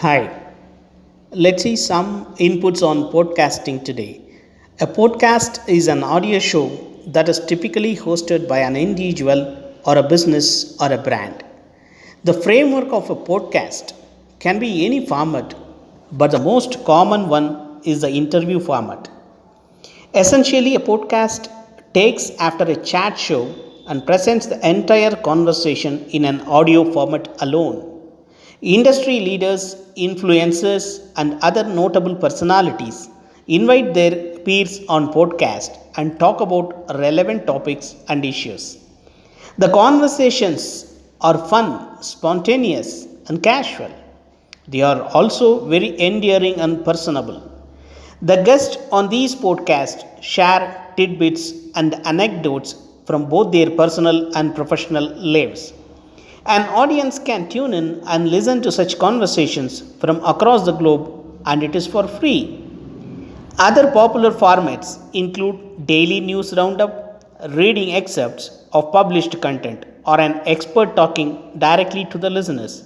Hi, let's see some inputs on podcasting today. A podcast is an audio show that is typically hosted by an individual or a business or a brand. The framework of a podcast can be any format, but the most common one is the interview format. Essentially, a podcast takes after a chat show and presents the entire conversation in an audio format alone. Industry leaders, influencers, and other notable personalities invite their peers on podcast and talk about relevant topics and issues. The conversations are fun, spontaneous, and casual. They are also very endearing and personable. The guests on these podcasts share tidbits and anecdotes from both their personal and professional lives. An audience can tune in and listen to such conversations from across the globe, and it is for free. Other popular formats include daily news roundup, reading excerpts of published content, or an expert talking directly to the listeners.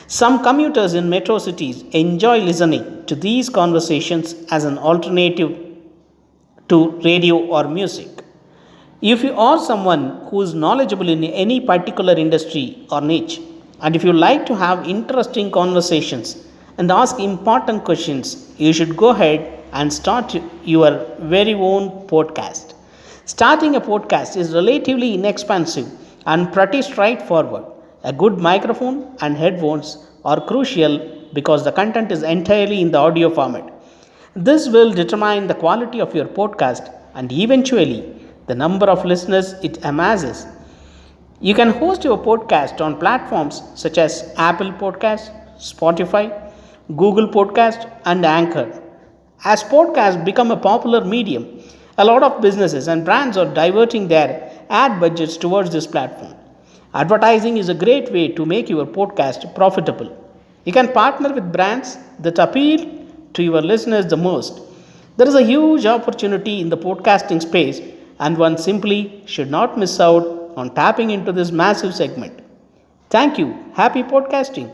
Some commuters in metro cities enjoy listening to these conversations as an alternative to radio or music. If you are someone who is knowledgeable in any particular industry or niche, and if you like to have interesting conversations and ask important questions, you should go ahead and start your very own podcast. Starting a podcast is relatively inexpensive and pretty straightforward. A good microphone and headphones are crucial because the content is entirely in the audio format. This will determine the quality of your podcast and eventually the number of listeners it amasses. You can host your podcast on platforms such as Apple Podcast, Spotify, Google Podcast, and Anchor. As podcasts become a popular medium, a lot of businesses and brands are diverting their ad budgets towards this platform. Advertising is a great way to make your podcast profitable. You can partner with brands that appeal to your listeners the most. There is a huge opportunity in the podcasting space, and one simply should not miss out on tapping into this massive segment. Thank you. Happy podcasting.